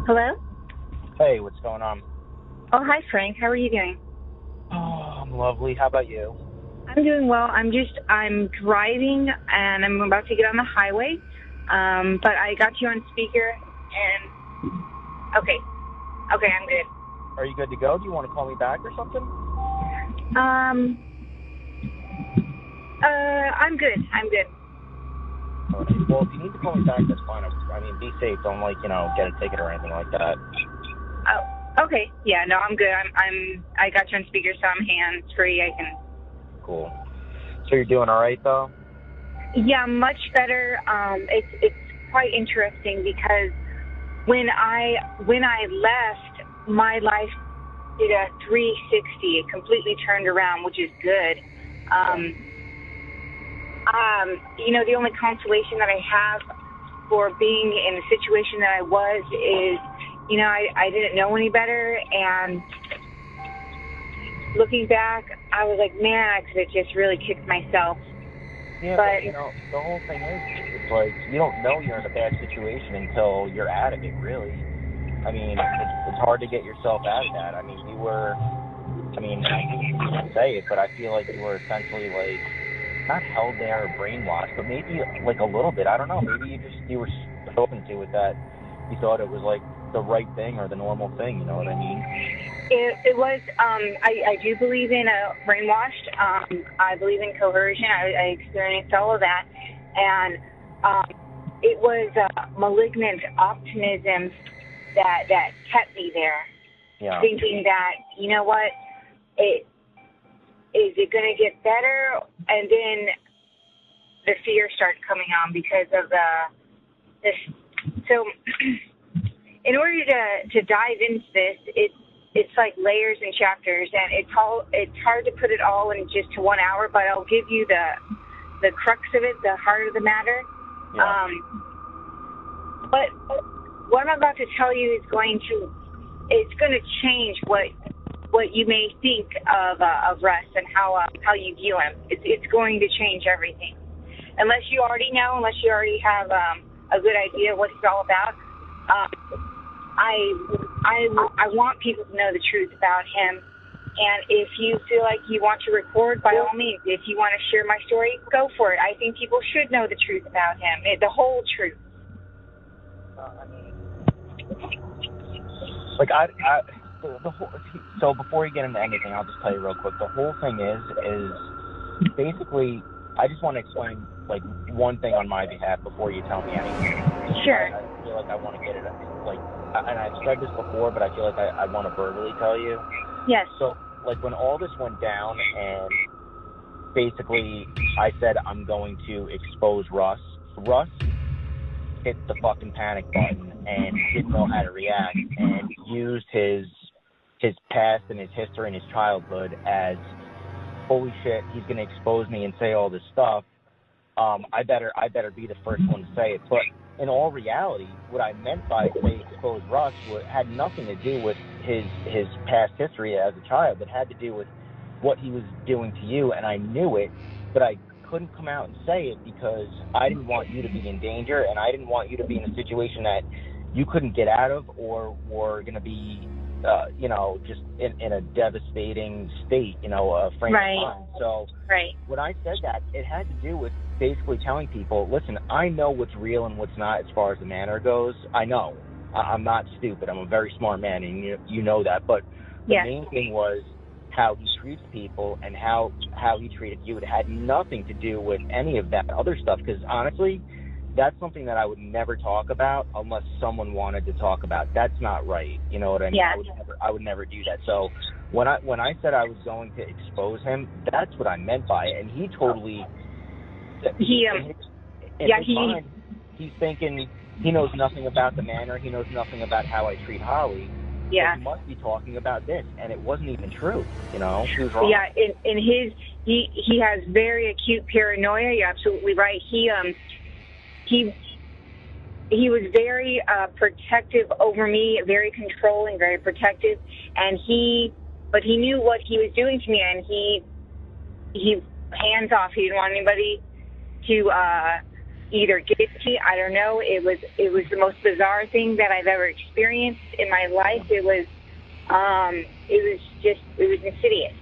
Hello? Hey, what's going on? Oh, hi, Frank. How are you doing? Oh, I'm lovely. How about you? I'm doing well. I'm driving and I'm about to get on the highway. But I got you on speaker and, okay. Okay, I'm good. Are you good to go? Do you want to call me back or something? I'm good. I'm good. All right. Well, if you need to call me back, that's fine. I mean, be safe. Don't get a ticket or anything like that. Oh, okay. Yeah, no, I'm good. I got you on speaker, so I'm hands free. I can. Cool. So you're doing all right, though? Yeah, much better. It's quite interesting because when I left, my life did a 360. It completely turned around, which is good. The only consolation that I have for being in the situation that I was is, I didn't know any better, and looking back, I was like, man, I could have just really kicked myself. Yeah, but the whole thing is, it's like you don't know you're in a bad situation until you're out of it, really. I mean, it's hard to get yourself out of that. I mean, I hate to even say it, but I feel like you were essentially not held there or brainwashed, but maybe like a little bit. I don't know. Maybe you were so open to it that you thought it was like the right thing or the normal thing. You know what I mean? It was. I do believe in brainwashed. I believe in coercion. I experienced all of that, and it was malignant optimism that kept me there, thinking that what is it going to get better, and then the fear started coming on because of this. So, in order to dive into this, it's like layers and chapters, and it's hard to put it all in just to 1 hour. But I'll give you the crux of it, the heart of the matter. Yeah. But what I'm about to tell you is going to change what you may think of Russ and how you view him. It's going to change everything. Unless you already know, unless you already have a good idea of what he's all about. I want people to know the truth about him. And if you feel like you want to record, by all means, if you want to share my story, go for it. I think people should know the truth about him, the whole truth. So before you get into anything, I'll just tell you real quick. The whole thing is basically, I just want to explain one thing on my behalf before you tell me anything. Sure. I feel like I want to get it and I've said this before, but I feel like I want to verbally tell you. Yes. So when all this went down, and basically I said I'm going to expose Russ. Russ hit the fucking panic button and didn't know how to react, and used his past and his history and his childhood as, holy shit, he's going to expose me and say all this stuff. I better be the first one to say it. But in all reality, what I meant by say expose Russ had nothing to do with his past history as a child. It had to do with what he was doing to you, and I knew it, but I couldn't come out and say it because I didn't want you to be in danger, and I didn't want you to be in a situation that you couldn't get out of, or were going to be, just in a devastating state, a frame of mind. So when I said that, it had to do with basically telling people, listen, I know what's real and what's not as far as the Manor goes. I know. I'm not stupid. I'm a very smart man, and you know that. But the main thing was how he treats people and how he treated you. It had nothing to do with any of that other stuff, because honestly, that's something that I would never talk about unless someone wanted to talk about. That's not right. You know what I mean? Yeah. I would never do that. So when I said I was going to expose him, that's what I meant by it. And he totally mind, he's thinking he knows nothing about the Manor. He knows nothing about how I treat Holly. Yeah. But he must be talking about this, and it wasn't even true. He was wrong. Yeah, in his he has very acute paranoia. You're absolutely right. He was very protective over me, very controlling, very protective, but he knew what he was doing to me, and he hands off. He didn't want anybody to either get to me. I don't know. It was the most bizarre thing that I've ever experienced in my life. It was insidious.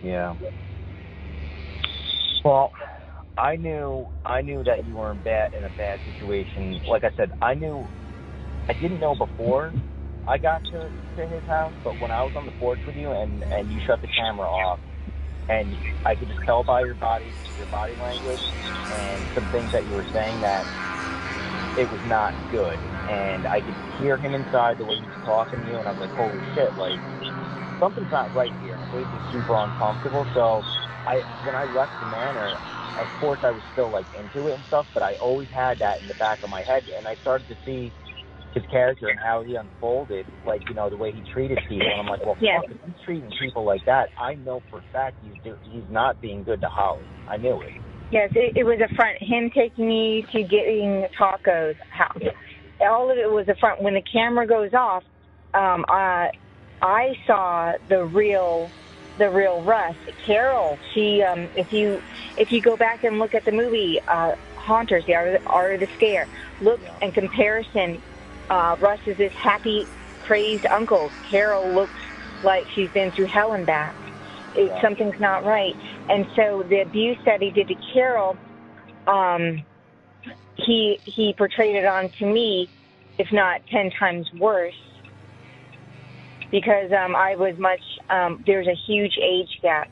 Yeah. Well, I knew that you were in a bad situation. Like I said, I didn't know before I got to his house, but when I was on the porch with you and you shut the camera off, and I could just tell by your body language and some things that you were saying that it was not good. And I could hear him inside the way he was talking to you, and I was like, holy shit, like, something's not right here, and it made me super uncomfortable. So when I left the manor, of course I was still like into it and stuff, but I always had that in the back of my head, and I started to see his character and how he unfolded, like, you know, the way he treated people, and I'm like, well, Yes. fuck, if he's treating people like that, I know for a fact he's not being good to Holly. I knew it. Yes, it was a front. Him taking me to getting tacos. All of it was a front. When the camera goes off, I saw the real Russ. Carol, she, if you go back and look at the movie, Haunters, the Art of the Scare, look in comparison, Russ is this happy, crazed uncle. Carol looks like she's been through hell and back. Something's not right. And so the abuse that he did to Carol, he portrayed it onto me, if not 10 times worse, because I was much, there's a huge age gap.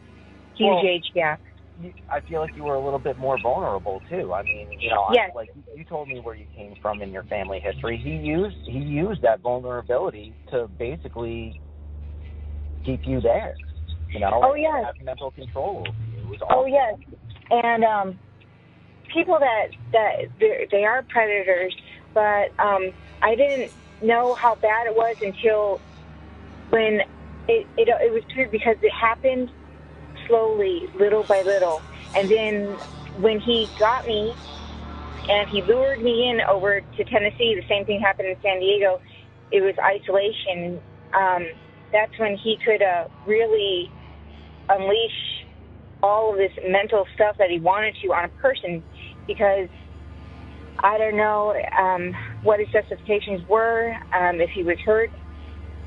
I feel like you were a little bit more vulnerable too. I mean, you know, yes. like you told me where you came from in your family history. He used that vulnerability to basically keep you there. You know, have mental control over you. It was awesome. Oh yes, and people that they are predators, but I didn't know how bad it was until when it was true, because it happened slowly, little by little, and then when he got me and he lured me in over to Tennessee, the same thing happened in San Diego. It was isolation. That's when he could really unleash all of this mental stuff that he wanted to on a person, because I don't know what his justifications were. If he was hurt,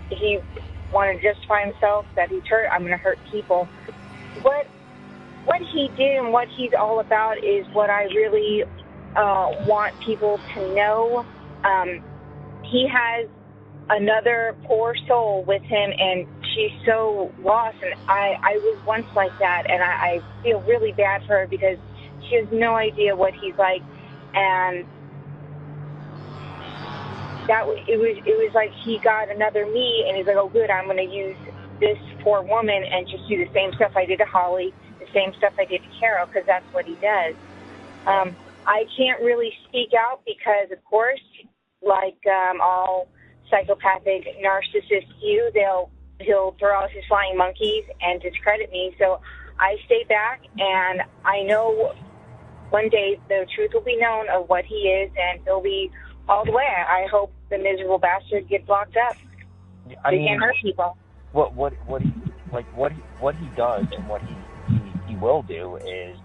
he wanted to justify himself that he's hurt. I'm going to hurt people. What he did and what he's all about is what I really want people to know. He has another poor soul with him, and she's so lost, and I was once like that, and I feel really bad for her because she has no idea what he's like, and it was like he got another me, and he's like, oh good, I'm going to use this poor woman and just do the same stuff I did to Holly, the same stuff I did to Carol, because that's what he does. I can't really speak out because, of course, like all psychopathic narcissists do, he'll throw out his flying monkeys and discredit me. So I stay back, and I know one day the truth will be known of what he is, and he'll be hauled away. I hope the miserable bastard gets locked up. He can't hurt people. What he does and what he will do is,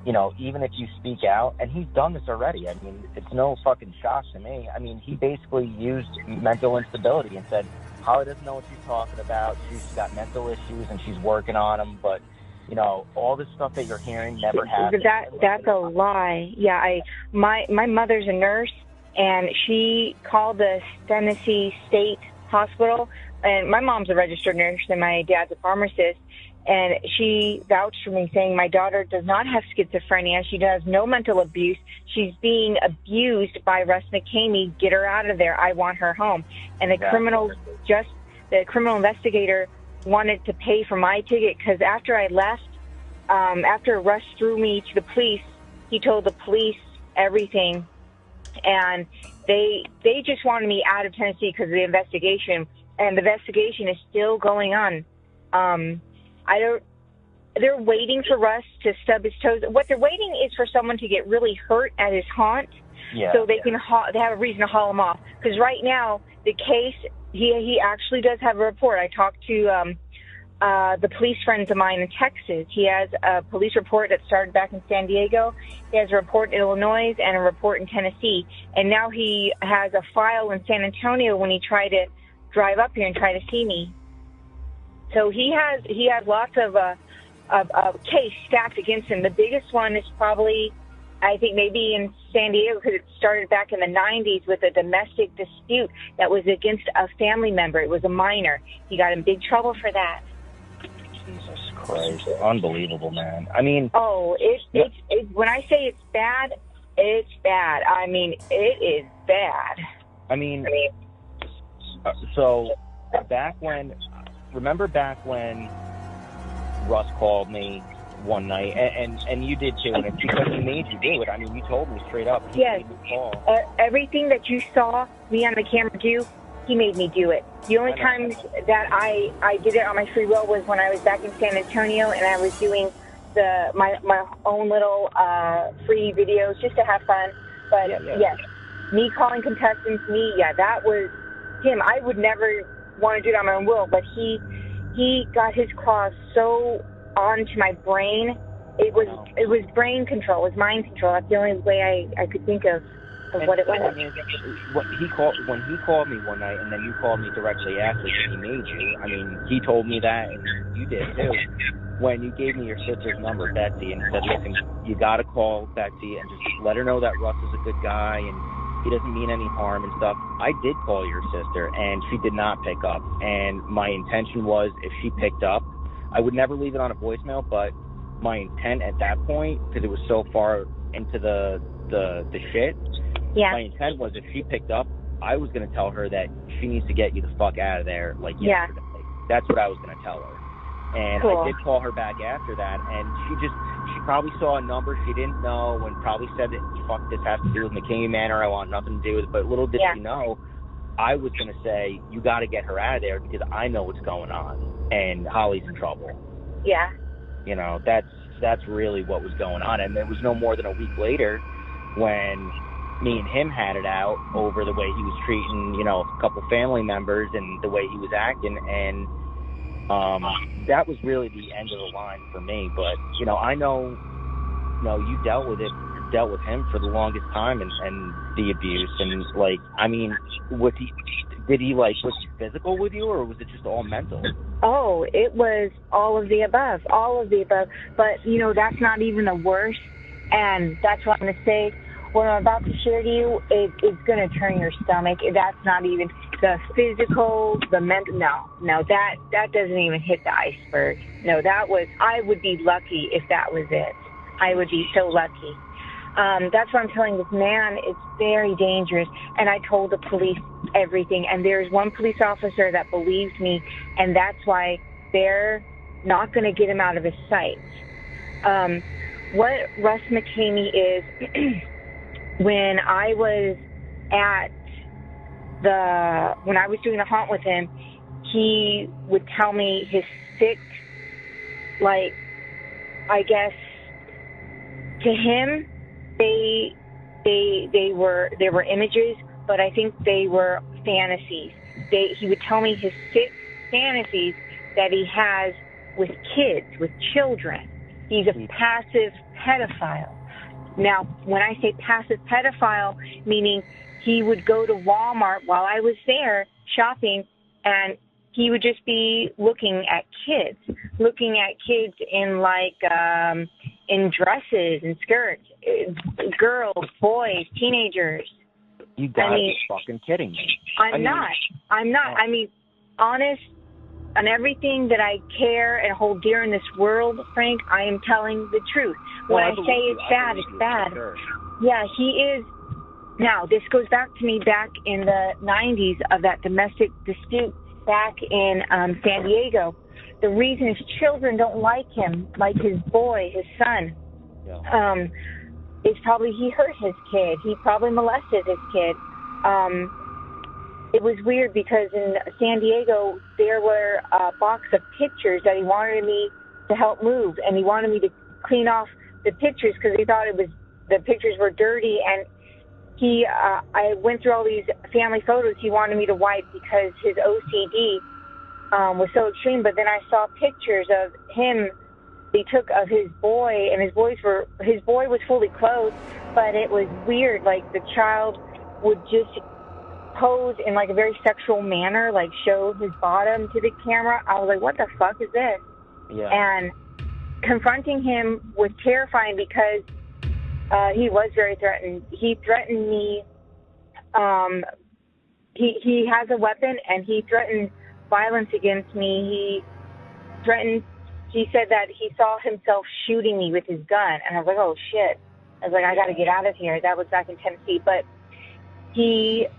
you know, even if you speak out, and he's done this already. I mean, it's no fucking shock to me. I mean, he basically used mental instability and said, Holly doesn't know what she's talking about. She's got mental issues and she's working on them. But, you know, all this stuff that you're hearing never happened. That's a lie. Yeah, my mother's a nurse, and she called the Tennessee State Hospital, and my mom's a registered nurse and my dad's a pharmacist, and she vouched for me, saying my daughter does not have schizophrenia. She does no mental abuse. She's being abused by Russ McCamey. Get her out of there. I want her home. And the criminal investigator wanted to pay for my ticket, because after I left, after Russ threw me to the police, he told the police everything, and they just wanted me out of Tennessee because of the investigation, and the investigation is still going on. They're waiting for Russ to stub his toes. What they're waiting is for someone to get really hurt at his haunt, so they have a reason to haul him off. Because right now, the case, he actually does have a report. I talked to the police friends of mine in Texas. He has a police report that started back in San Diego. He has a report in Illinois and a report in Tennessee. And now he has a file in San Antonio when he tried to drive up here and try to see me. So he has lots of case stacked against him. The biggest one is probably, I think, maybe in San Diego, because it started back in the 90s with a domestic dispute that was against a family member. It was a minor. He got in big trouble for that. Jesus Christ. Unbelievable, man. I mean... Oh, when I say it's bad, it's bad. I mean, it is bad. I mean, so back when... Remember back when Russ called me one night, and you did too, and it's because he made you do it. I mean, you told me straight up. Yes. Everything that you saw me on the camera do, he made me do it. The only times that I did it on my free will was when I was back in San Antonio and I was doing my own little free videos just to have fun. But yes, me calling contestants, that was him. I would never want to do it on my own will, but he got his claws so onto my brain. It was brain control, it was mind control. That's the only way I could think of what it was. When he called me one night, and then you called me directly after he made you. I mean, he told me that, and you did too. When you gave me your sister's number, Betsy, and said, "Listen, you got to call Betsy and just let her know that Russ is a good guy and he doesn't mean any harm and stuff." I did call your sister, and she did not pick up. And my intention was, if she picked up, I would never leave it on a voicemail. But my intent at that point, because it was so far into the shit. Yeah. My intent was, if she picked up, I was going to tell her that she needs to get you the fuck out of there, like yesterday. That's what I was going to tell her. And cool. I did call her back after that, and she probably saw a number she didn't know and probably said that, fuck, this has to do with McKinney Manor, I want nothing to do with it. But little did she know, I was going to say, you got to get her out of there because I know what's going on, and Holly's in trouble. Yeah. You know, that's really what was going on. And it was no more than a week later when me and him had it out over the way he was treating, a couple family members and the way he was acting. And that was really the end of the line for me. But, I know, you dealt with him for the longest time and the abuse. And, was he physical with you, or was it just all mental? Oh, it was all of the above. But, that's not even the worst. And that's what I'm going to say. What I'm about to share to you, it's going to turn your stomach. That's not even the physical, the mental. No, that doesn't even hit the iceberg. No, I would be lucky if that was it. I would be so lucky. That's what I'm telling this man. It's very dangerous. And I told the police everything. And there's one police officer that believes me, and that's why they're not going to get him out of his sight. What Russ McKamey is... When I was when I was doing the haunt with him, he would tell me his sick, I guess, to him, they were images, but I think they were fantasies. He would tell me his sick fantasies that he has with kids, with children. He's a passive pedophile. Now, when I say passive pedophile, meaning he would go to Walmart while I was there shopping, and he would just be looking at kids in in dresses and skirts, girls, boys, teenagers. You gotta be fucking kidding me. I'm not. I mean, honest, on everything that I care and hold dear in this world, Frank, I am telling the truth. When I say it's bad, it's bad. Sure. Yeah, he is. Now, this goes back to me back in the 90s of that domestic dispute back in San Diego. The reason his children don't like him, like his boy, his son, is probably he hurt his kid. He probably molested his kid. It was weird because in San Diego, there were a box of pictures that he wanted me to help move, and he wanted me to clean off the pictures because he thought the pictures were dirty. And I went through all these family photos he wanted me to wipe because his OCD, was so extreme. But then I saw pictures of him they took of his boy, and his boy was fully clothed, but it was weird. Like the child would just pose in like a very sexual manner, like show his bottom to the camera. I was like, what the fuck is this? Yeah. And confronting him was terrifying because he was very threatened. He threatened me. He has a weapon, and he threatened violence against me. He said that he saw himself shooting me with his gun, and I was like, oh shit. I was like, I got to get out of here. That was back in Tennessee. But he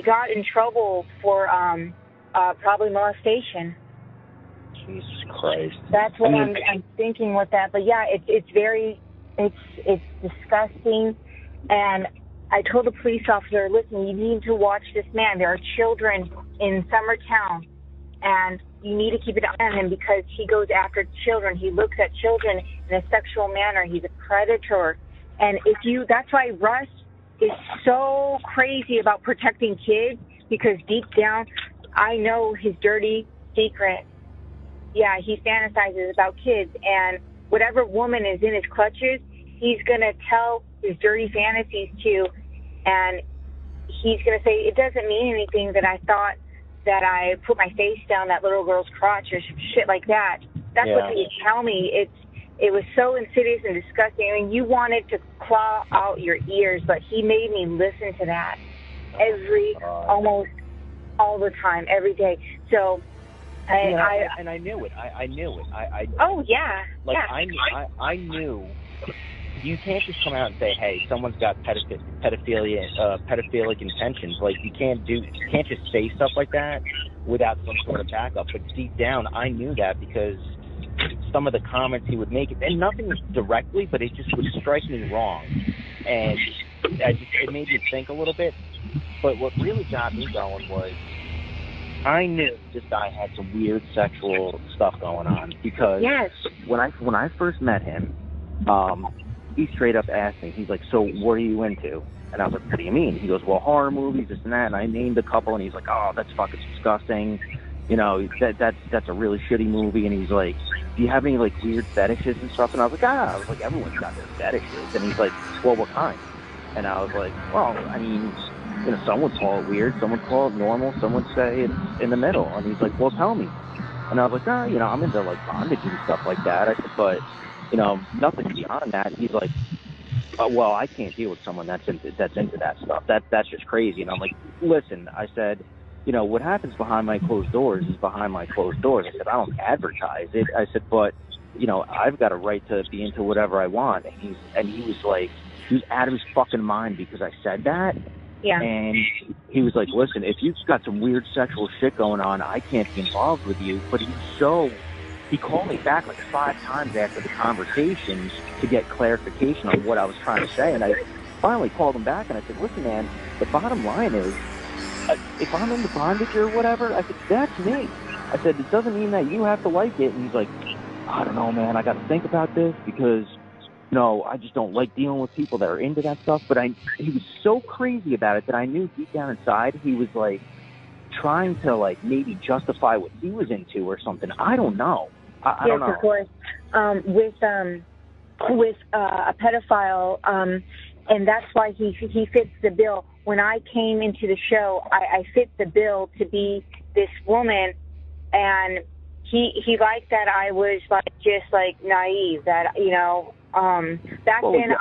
got in trouble for probably molestation. Jesus Christ. That's what I'm thinking with that. But yeah, it's disgusting. And I told the police officer, listen, you need to watch this man. There are children in Summertown, and you need to keep an eye on him because he goes after children. He looks at children in a sexual manner. He's a predator. And that's why Russ is so crazy about protecting kids, because deep down, I know his dirty secret. Yeah, he fantasizes about kids, and whatever woman is in his clutches, he's going to tell his dirty fantasies to, and he's going to say, it doesn't mean anything that I thought that I put my face down that little girl's crotch or shit like that. That's what he would tell me. It was so insidious and disgusting. I mean, you wanted to claw out your ears, but he made me listen to that almost all the time, every day. So, I knew it. I knew it. Oh yeah. Like yeah. I knew. You can't just come out and say, "Hey, someone's got pedophilic intentions." Like you can't just say stuff like that without some sort of backup. But deep down, I knew that because some of the comments he would make, and nothing directly, but it just would strike me wrong, and it made me think a little bit. But what really got me going was I knew this guy had some weird sexual stuff going on because when I first met him, he straight up asked me, he's like, so what are you into? And I was like, what do you mean? He goes, well, horror movies, this and that. And I named a couple, and he's like, oh, that's fucking disgusting. You know, that's a really shitty movie. And he's like, do you have any, like, weird fetishes and stuff? And I was like, everyone's got their fetishes. And he's like, well, what kind? And I was like, well, I mean, you know, some would call it weird, some would call it normal, some would say it's in the middle. And he's like, well, tell me. And I was like, you know, I'm into, like, bondage and stuff like that. I said, but, you know, nothing beyond that. And he's like, well, I can't deal with someone that's into that stuff. That's just crazy. And I'm like, listen, I said, you know, what happens behind my closed doors is behind my closed doors. I said, I don't advertise it. I said, but, you know, I've got a right to be into whatever I want. And he was like, he was out of his fucking mind because I said that. Yeah. And he was like, listen, if you've got some weird sexual shit going on, I can't be involved with you. But he called me back like 5 times after the conversation to get clarification on what I was trying to say. And I finally called him back and I said, listen, man, the bottom line is, if I'm into bondage or whatever, I said, that's me. I said, it doesn't mean that you have to like it. And he's like, I don't know, man, I got to think about this because, you know, I just don't like dealing with people that are into that stuff. But he was so crazy about it that I knew deep down inside he was like trying to like maybe justify what he was into or something. I don't know. I don't know. Yes, of course. With a pedophile, and that's why he fits the bill. When I came into the show, I fit the bill to be this woman, and he liked that I was like just like naive. That, you know, back then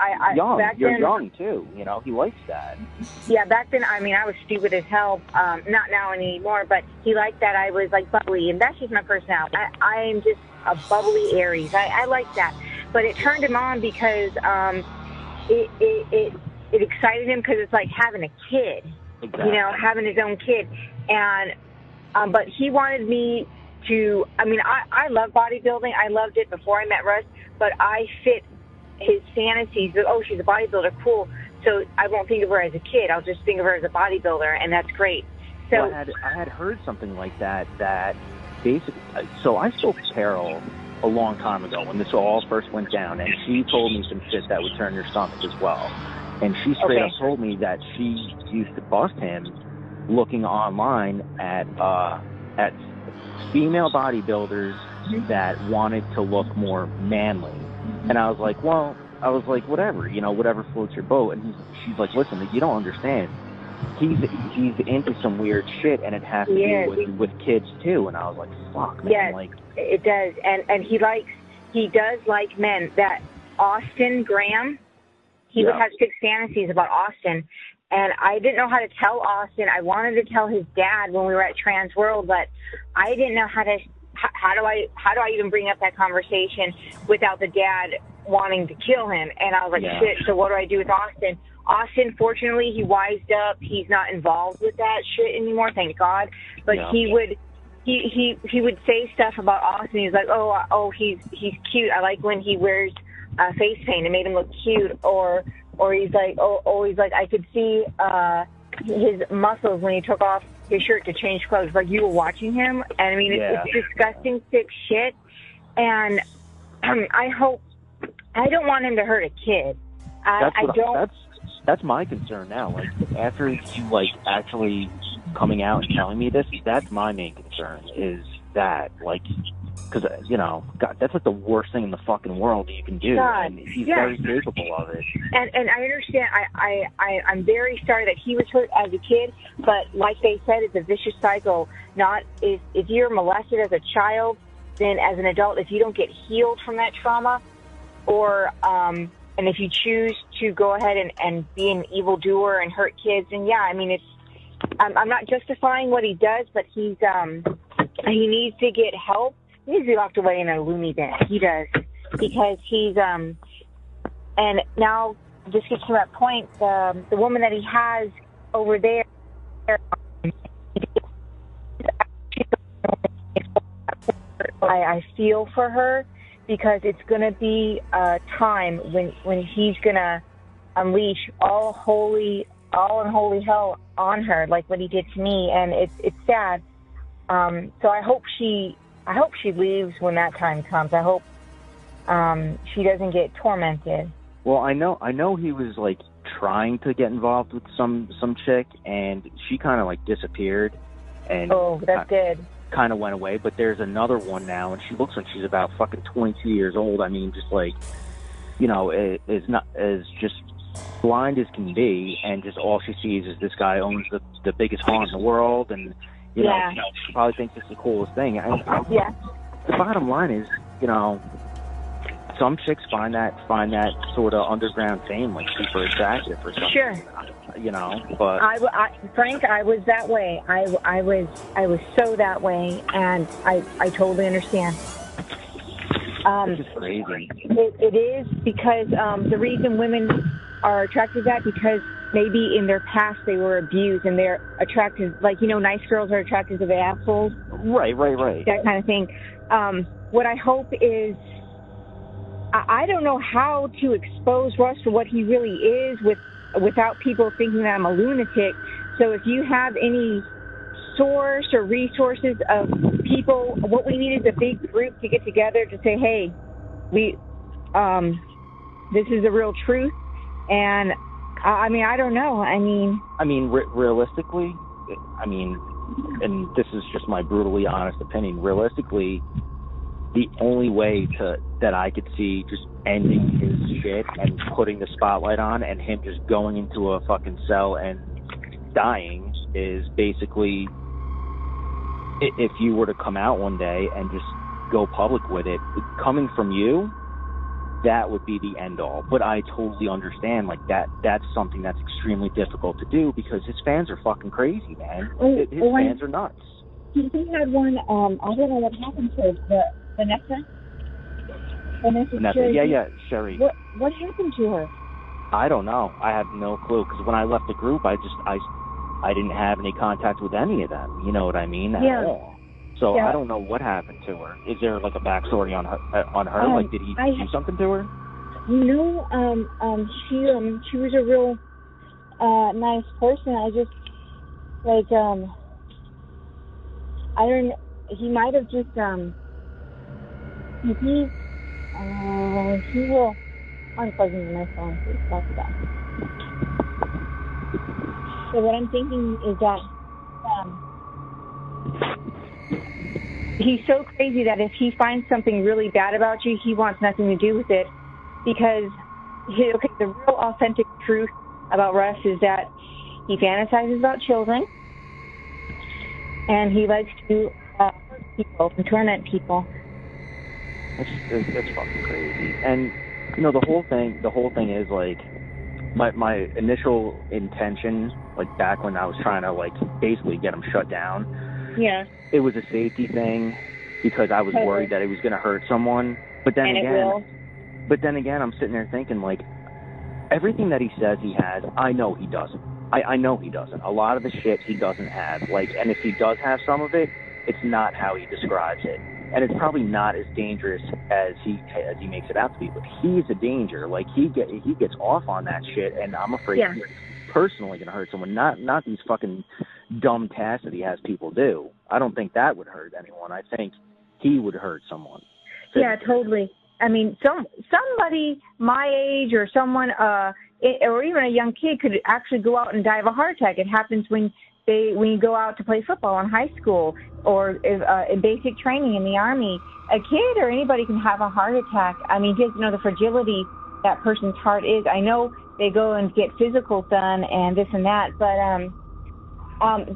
you're young too. You know, he likes that. Yeah, back then, I mean, I was stupid as hell. Not now anymore, but he liked that I was like bubbly, and that's just my personality. I am just a bubbly Aries. I like that, but it turned him on because it excited him because it's like having a kid. Exactly. You know, having his own kid, and but he wanted me to. I mean, I love bodybuilding. I loved it before I met Russ, but I fit his fantasies. Oh, she's a bodybuilder, cool. So I won't think of her as a kid. I'll just think of her as a bodybuilder, and that's great. So well, I had heard something like that basically. So I spoke to Carol a long time ago when this all first went down, and she told me some shit that would turn your stomach as well. And she straight up told me that she used to bust him looking online at female bodybuilders that wanted to look more manly. And I was like, well, whatever, whatever floats your boat. And she's like, listen, you don't understand. He's into some weird shit, and it has to do with kids too. And I was like, fuck, man. Yes, like, it does. And he does like men. That Austin Graham, he would have sick fantasies about Austin. And I didn't know how to tell Austin. I wanted to tell his dad when we were at Trans World, but I didn't know how do I even bring up that conversation without the dad wanting to kill him. And I was like, shit, so what do I do with Austin? Austin, fortunately, he wised up. He's not involved with that shit anymore, thank God. But he would say stuff about Austin. He's like, he's cute. I like when he wears face paint. It made him look cute. Or he's like, I could see his muscles when he took off his shirt to change clothes. Like, you were watching him. And I mean, it's disgusting, sick shit. And I don't want him to hurt a kid. That's my concern now. Like, after you, like, actually coming out and telling me this, that's my main concern, is that, like, because, God, that's like the worst thing in the fucking world that you can do. God, and he's very capable of it. And I understand. I'm very sorry that he was hurt as a kid, but like they said, it's a vicious cycle. Not if you're molested as a child, then as an adult, if you don't get healed from that trauma, or and if you choose to go ahead and be an evildoer and hurt kids, and I mean, I'm not justifying what he does, but he needs to get help. He needs to be locked away in a loony bin. He does, because he's and now this gets to that point. The woman that he has over there. I feel for her, because it's going to be a time when he's going to unleash all unholy hell on her, like what he did to me, and it's sad. So I hope she leaves when that time comes. I hope she doesn't get tormented. Well, I know he was like trying to get involved with some chick, and she kind of like disappeared. And that's good. Kind of went away, but there's another one now, and she looks like she's about fucking 22 years old. I mean, just like, is not as just blind as can be, and just all she sees is this guy owns the biggest haunt in the world, and she probably thinks it's the coolest thing. The bottom line is, some chicks find that sort of underground fame like super attractive or something. Sure. But Frank, I was that way. I was so that way, and I totally understand. This is crazy. It is, because the reason women are attracted to that, because maybe in their past they were abused and they're attracted, like, nice girls are attracted to the assholes. Right. That kind of thing. What I hope is, I don't know how to expose Russ for what he really is without people thinking that I'm a lunatic. So if you have any source or resources of people, what we need is a big group to get together to say, hey, this is the real truth. And I mean, I don't know. Realistically, and this is just my brutally honest opinion, realistically, the only way that I could see just ending his shit and putting the spotlight on and him just going into a fucking cell and dying is basically if you were to come out one day and just go public with it. Coming from you, that would be the end all. But I totally understand, like, that's something that's extremely difficult to do because his fans are fucking crazy, man. His fans are nuts. He had one, I don't know what happened to Vanessa. Vanessa, Sherry. What happened to her? I don't know. I have no clue, because when I left the group, I didn't have any contact with any of them. You know what I mean? At all. So I don't know what happened to her. Is there like a backstory on her? Like, did he do something to her? No. She was a real nice person. I just I don't know. He might have just he will unplugging my phone. Please talk about it. So what I'm thinking is that he's so crazy that if he finds something really bad about you, he wants nothing to do with it, because the real authentic truth about Russ is that he fantasizes about children, and he likes to hurt people and torment people. That's fucking crazy. And the whole thing is like my initial intention, like back when I was trying to like basically get him shut down. Yeah. It was a safety thing because I was worried that it was going to hurt someone. But then again, I'm sitting there thinking like everything that he says he has, I know he doesn't. I know he doesn't. A lot of the shit he doesn't have. Like, and if he does have some of it, it's not how he describes it. And it's probably not as dangerous as he makes it out to be. But he's a danger. Like he gets off on that shit, and I'm afraid he's personally gonna hurt someone. Not these fucking dumb tasks that he has people do. I don't think that would hurt anyone. I think he would hurt someone. Yeah, totally. I mean, somebody my age or someone, or even a young kid could actually go out and die of a heart attack. It happens when you go out to play football in high school or in basic training in the Army. A kid or anybody can have a heart attack. I mean, just the fragility that person's heart is. I know they go and get physicals done and this and that, but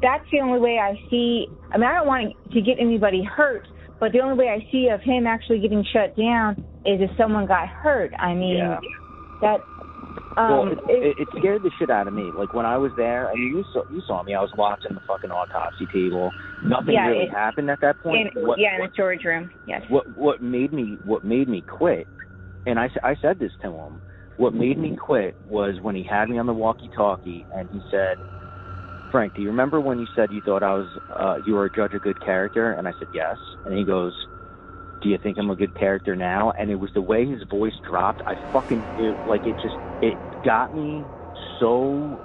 that's the only way I see. I mean, I don't want to get anybody hurt, but the only way I see of him actually getting shut down is if someone got hurt. I mean, that... it scared the shit out of me. Like, when I was there, I mean, you saw me. I was watching the fucking autopsy table. Nothing really happened at that point. In the storage room, yes. What made me quit, and I said this to him, what made me quit was when he had me on the walkie-talkie, and he said, Frank, do you remember when you said you thought you were a judge of good character? And I said, yes. And he goes, do you think I'm a good character now? And it was the way his voice dropped. It got me so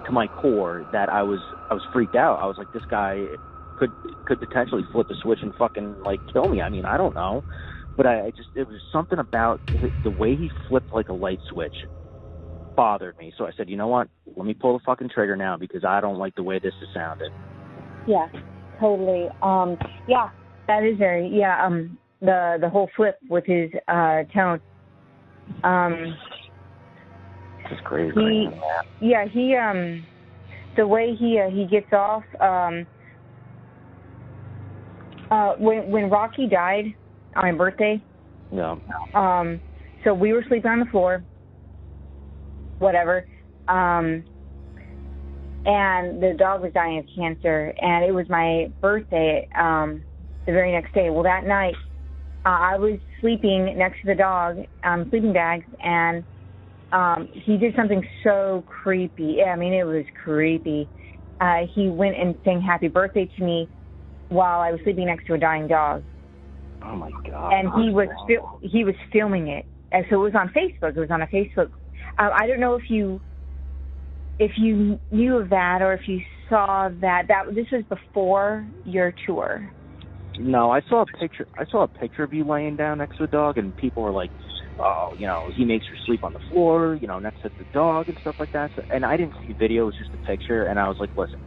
to my core that I was freaked out. I was like, this guy could potentially flip the switch and fucking like kill me. I mean, I don't know, but it was something about the way he flipped like a light switch bothered me. So I said, you know what? Let me pull the fucking trigger now because I don't like the way this is sounded. Yeah, totally. That is very, the whole flip with his tone. It's crazy. The way he gets off, when Rocky died on my birthday, so we were sleeping on the floor, whatever, and the dog was dying of cancer, and it was my birthday, the very next day. Well, that night, I was sleeping next to the dog, sleeping bags, and he did something so creepy. I mean, it was creepy. He went and sang happy birthday to me while I was sleeping next to a dying dog. Oh, my God. And he was filming it. And so it was on Facebook. It was on a Facebook. I don't know if you knew of that or if you saw that. This was before your tour. No, I saw a picture of you laying down next to a dog, and people were like, "Oh, he makes her sleep on the floor, next to the dog and stuff like that." So, and I didn't see the video; it was just a picture. And I was like, "Listen,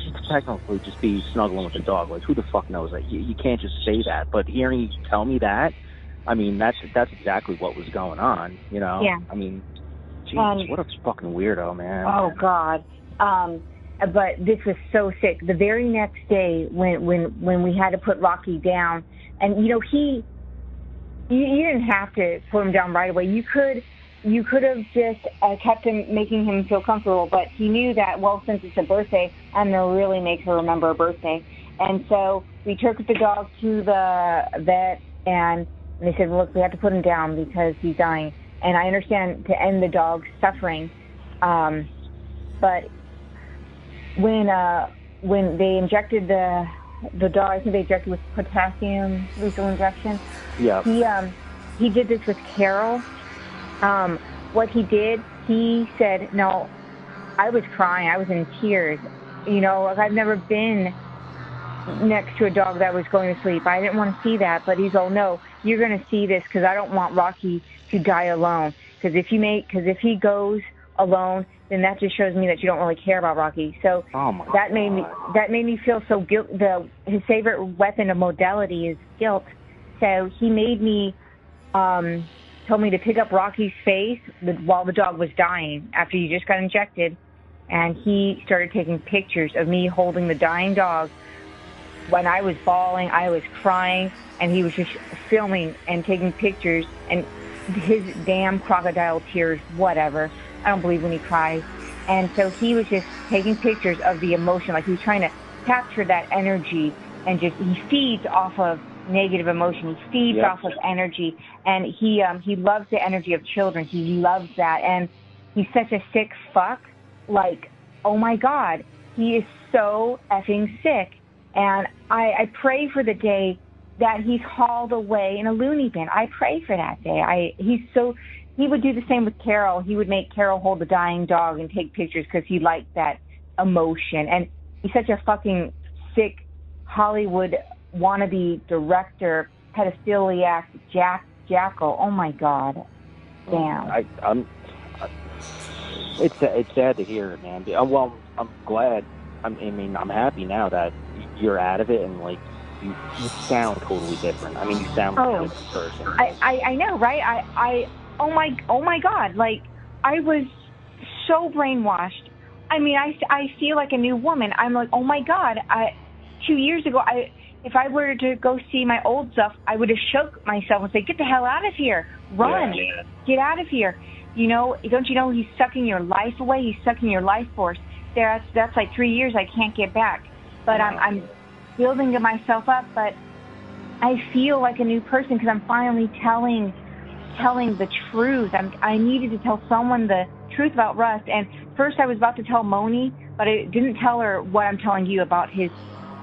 she could technically just be snuggling with the dog. Like, who the fuck knows? Like, you can't just say that." But hearing you tell me that, I mean, that's exactly what was going on. Yeah. I mean, geez, what a fucking weirdo, man. Oh God. But this was so sick. The very next day, when we had to put Rocky down, and you didn't have to put him down right away. You could have just kept him, making him feel comfortable. But he knew that, well, since it's a birthday, I'm gonna really make her remember a birthday. And so we took the dog to the vet, and they said, look, we have to put him down because he's dying. And I understand to end the dog's suffering, but when they injected the dog, I think they injected with potassium lethal injection. Yeah. He did this with Carol. What he did, he said, no, I was crying. I was in tears. I've never been next to a dog that was going to sleep. I didn't want to see that, but he's, oh no, you're going to see this because I don't want Rocky to die alone. Because if he goes alone, then that just shows me that you don't really care about Rocky. So that made me feel so guilt. His favorite weapon of modality is guilt. So he made me told me to pick up Rocky's face while the dog was dying after you just got injected, and he started taking pictures of me holding the dying dog. When I was bawling, I was crying, and he was just filming and taking pictures, and his damn crocodile tears, whatever. I don't believe when he cries. And so he was just taking pictures of the emotion, like he was trying to capture that energy, and just he feeds off of negative emotion. He feeds off of energy, and he loves the energy of children. He loves that, and he's such a sick fuck. Like, oh my God, he is so effing sick. And I pray for the day that he's hauled away in a loony bin. I pray for that day. He would do the same with Carol. He would make Carol hold the dying dog and take pictures because he liked that emotion. And he's such a fucking sick Hollywood wannabe director, pedophiliac jackal. Oh my God, damn. It's sad to hear it, man. Well, I'm glad. I'm happy now that you're out of it, and like you sound totally different. I mean, you sound like a different person. I know, right? Oh my God, like I was so brainwashed. I mean, I feel like a new woman. I'm like, oh my God. 2 years ago, if I were to go see my old stuff, I would have shook myself and said, get the hell out of here. Run. Yeah. Get out of here. You know, don't you know he's sucking your life away? He's sucking your life force. That's like 3 years I can't get back. But I'm building myself up, but I feel like a new person because I'm finally telling the truth. I needed to tell someone the truth about Russ. And first I was about to tell Moni, but I didn't tell her what I'm telling you about his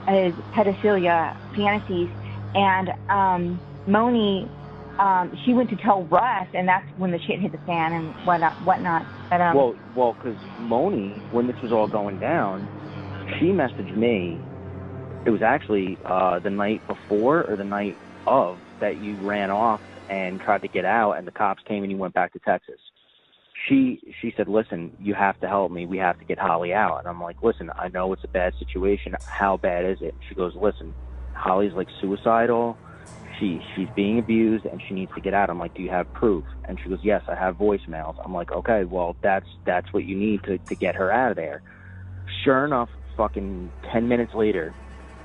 pedophilia fantasies. And Moni, she went to tell Russ, and that's when the shit hit the fan and whatnot. But, well, because Moni, when this was all going down, she messaged me. It was actually the night before or the night of that you ran off and tried to get out, and the cops came and you went back to Texas. She said, listen, you have to help me. We have to get Holly out. And I'm like, listen, I know it's a bad situation. How bad is it? She goes, listen, Holly's like suicidal. She's being abused and she needs to get out. I'm like, do you have proof? And she goes, yes, I have voicemails. I'm like, okay, well, that's what you need to get her out of there. Sure enough, fucking 10 minutes later,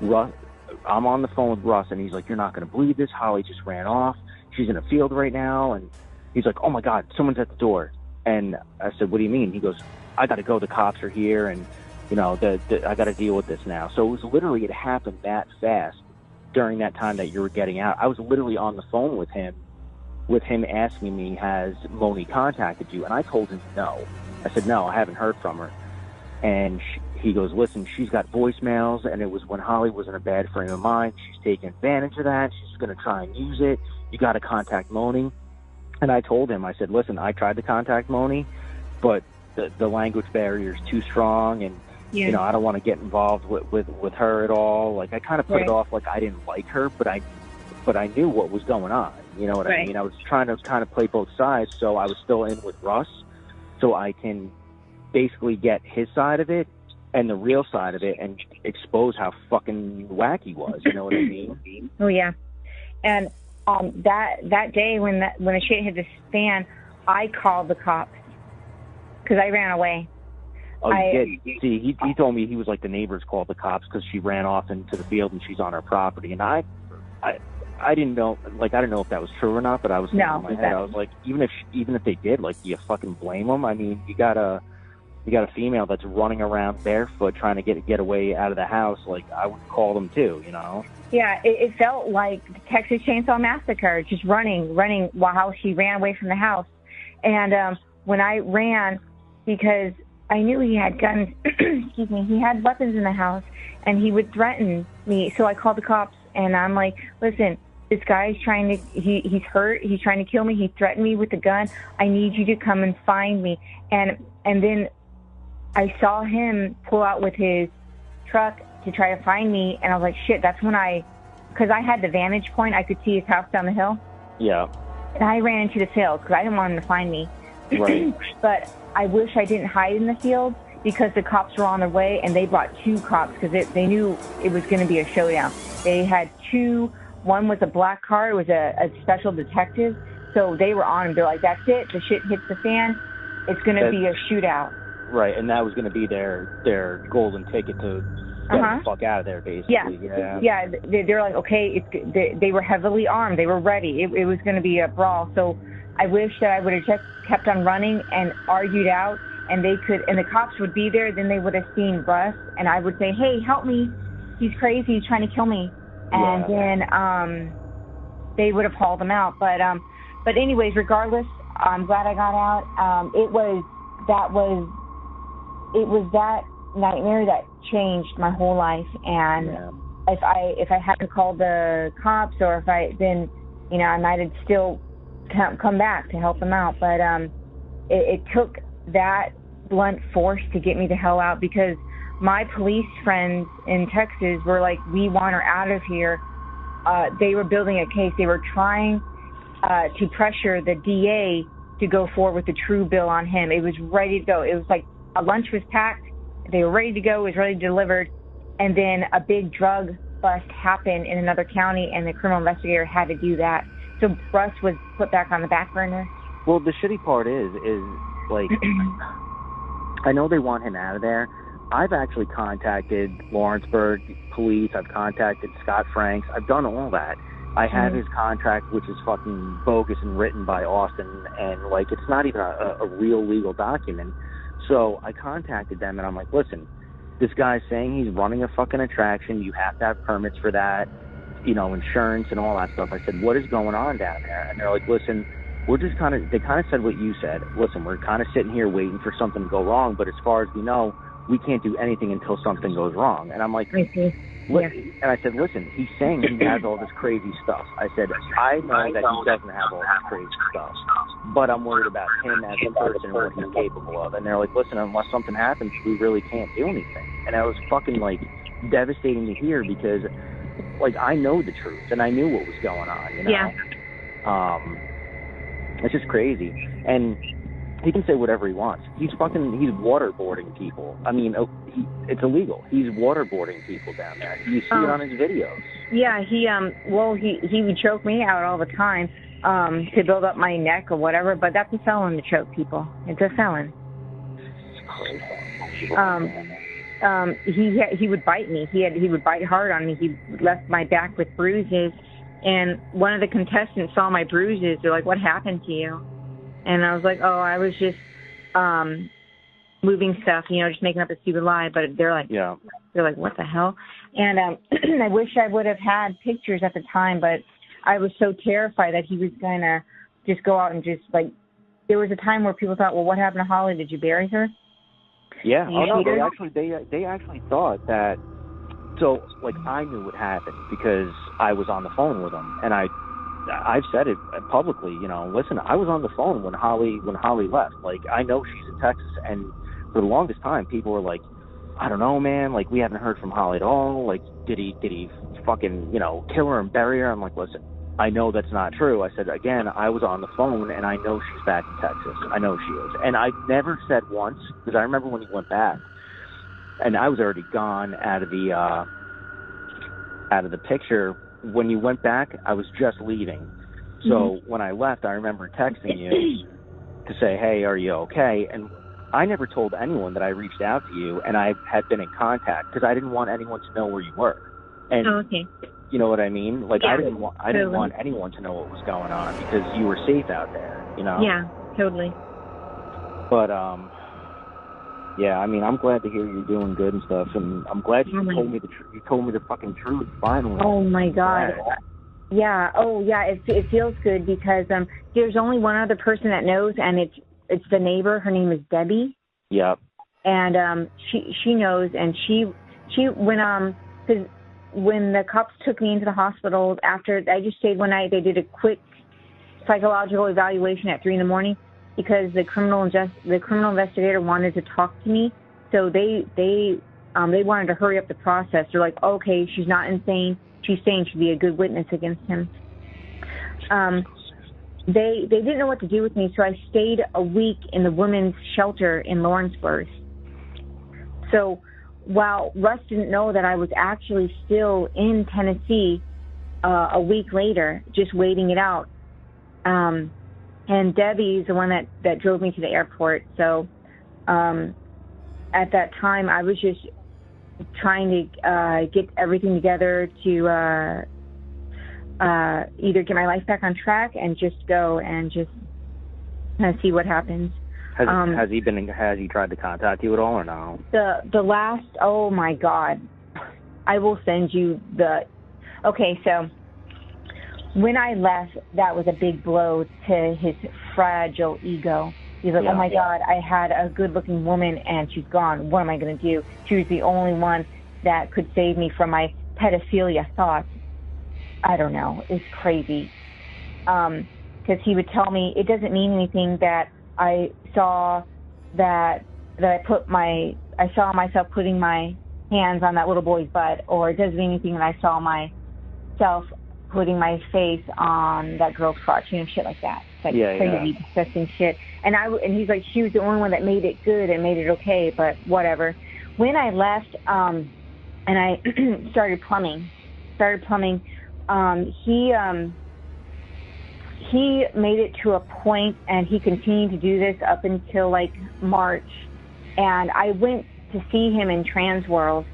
I'm on the phone with Russ, and he's like, you're not going to believe this. Holly just ran off. She's in a field right now. And he's like, oh, my God, someone's at the door. And I said, what do you mean? He goes, I got to go. The cops are here, and, you know, I got to deal with this now. So it was literally, it happened that fast during that time that you were getting out. I was literally on the phone with him asking me, has Moni contacted you? And I told him no. I said, no, I haven't heard from her. And he goes, listen, she's got voicemails, and it was when Holly was in a bad frame of mind. She's taking advantage of that. She's going to try and use it. You got to contact Moni. And I told him, I said, listen, I tried to contact Moni, but the language barrier is too strong, and you know, I don't want to get involved with her at all. Like, I kind of put it off like I didn't like her, but I knew what was going on. You know what I mean? I was trying to kind of play both sides, so I was still in with Russ, so I can basically get his side of it and the real side of it and expose how fucking wacky he was. You know what I mean? Oh yeah. And that day when the shit hit the fan, I called the cops because I ran away. Oh, you did? See, he told me he was like, the neighbors called the cops because she ran off into the field and she's on her property. And I didn't know, like, I didn't know if that was true or not, but I was thinking in my head, I was like, even if they did, like, do you fucking blame them? I mean, you got a female that's running around barefoot trying to get away out of the house. Like, I would call them too, you know? Yeah, it felt like the Texas Chainsaw Massacre, just running while she ran away from the house. And when I ran, because I knew he had guns, excuse me, he had weapons in the house, and he would threaten me. So I called the cops, and I'm like, listen, this guy is he's hurt, he's trying to kill me, he threatened me with a gun. I need you to come and find me. And then I saw him pull out with his truck to try to find me, and I was like, shit, that's when because I had the vantage point, I could see his house down the hill. Yeah. And I ran into the field because I didn't want him to find me. Right. But I wish I didn't hide in the field because the cops were on their way, and they brought 2 cops because they knew it was going to be a showdown. They had 2. One was a black car. It was a special detective. So they were on him. They're like, that's it. The shit hits the fan. It's going to be a shootout. Right, and that was going to be their golden ticket to get the fuck out of there, basically. Yeah. They're like, okay. They were heavily armed. They were ready. It was going to be a brawl. So I wish that I would have just kept on running and argued out, and the cops would be there. Then they would have seen Russ, and I would say, hey, help me. He's crazy. He's trying to kill me. And then they would have hauled him out. But anyways, regardless, I'm glad I got out. It was that nightmare that changed my whole life. And if I hadn't called the cops, or if I then, I might have still come back to help them out. But it took that blunt force to get me the hell out, because my police friends in Texas were like, we want her out of here. They were building a case. They were trying to pressure the DA to go forward with the true bill on him. It was ready to go. It was like a lunch was packed. They were ready to go. It was ready delivered. And then a big drug bust happened in another county, and the criminal investigator had to do that. So Russ was put back on the back burner. Well, the shitty part is like, I know they want him out of there. I've actually contacted Lawrenceburg police. I've contacted Scott Franks. I've done all that. I have his contract, which is fucking bogus and written by Austin, and, like, it's not even a real legal document. So I contacted them, and I'm like, listen, this guy's saying he's running a fucking attraction. You have to have permits for that, insurance and all that stuff. I said, what is going on down there? And they're like, listen, they kind of said what you said. Listen, we're kind of sitting here waiting for something to go wrong, but as far as we know, we can't do anything until something goes wrong. And I'm like, and I said, listen, he's saying he has all this crazy stuff. I said, I know that he doesn't have all this crazy stuff, but I'm worried about him as a person and what he's capable of. And they're like, listen, unless something happens, we really can't do anything. And that was fucking, like, devastating to hear, because, like, I know the truth, and I knew what was going on, It's just crazy. And he can say whatever he wants. He's waterboarding people. I mean, it's illegal. He's waterboarding people down there. You see it on his videos. Yeah, he would choke me out all the time to build up my neck or whatever, but that's a felon to choke people. It's a felon. He would bite me. He would bite hard on me. He left my back with bruises, and one of the contestants saw my bruises. They're like, what happened to you? And I was like, oh, I was just moving stuff, just making up a stupid lie. But they're like, what the hell? And I wish I would have had pictures at the time, but I was so terrified that he was going to just go out and just, like, there was a time where people thought, well, what happened to Holly? Did you bury her? Yeah. They actually thought that. So, like, I knew what happened because I was on the phone with him, and I've said it publicly, listen, I was on the phone when Holly left. Like, I know she's in Texas, and for the longest time, people were like, I don't know, man, like, we haven't heard from Holly at all. Like, did he fucking, kill her and bury her? I'm like, listen, I know that's not true. I said, again, I was on the phone, and I know she's back in Texas. I know she is. And I never said once, because I remember when he went back, and I was already gone out of the picture. When you went back, I was just leaving. So when I left, I remember texting you to say, hey, are you okay? And I never told anyone that I reached out to you and I had been in contact, because I didn't want anyone to know where you were. And you know what I mean? Like, I didn't want anyone to know what was going on, because you were safe out there, Yeah, totally. But yeah, I mean, I'm glad to hear you're doing good and stuff, and I'm glad you told me the fucking truth finally. Oh my God. Yeah. Oh yeah. It feels good, because there's only one other person that knows, and it's the neighbor. Her name is Debbie. Yep. And she knows, and she when the cops took me into the hospital after I just stayed one night, they did a quick psychological evaluation at 3 a.m. because the criminal investigator wanted to talk to me, so they wanted to hurry up the process. They're like, okay, she's not insane. She's saying she'd be a good witness against him. they didn't know what to do with me, so I stayed a week in the women's shelter in Lawrenceburg. So while Russ didn't know that I was actually still in Tennessee a week later, just waiting it out. And Debbie's the one that drove me to the airport. So at that time, I was just trying to get everything together to either get my life back on track and just go and just kind of see what happens. Has he tried to contact you at all or no? The last, oh my God, I will send you okay, so when I left, that was a big blow to his fragile ego. He's like, oh my God, I had a good-looking woman and she's gone. What am I going to do? She was the only one that could save me from my pedophilia thoughts. I don't know. It's crazy. Because he would tell me, it doesn't mean anything that I saw that I saw myself putting my hands on that little boy's butt, or it doesn't mean anything that I saw myself putting my face on that girl's crotch, shit like that. It's like crazy, disgusting shit. And he's like, she was the only one that made it good and made it okay, but whatever. When I left, and I started plumbing, he made it to a point, and he continued to do this up until like March. And I went to see him in Trans World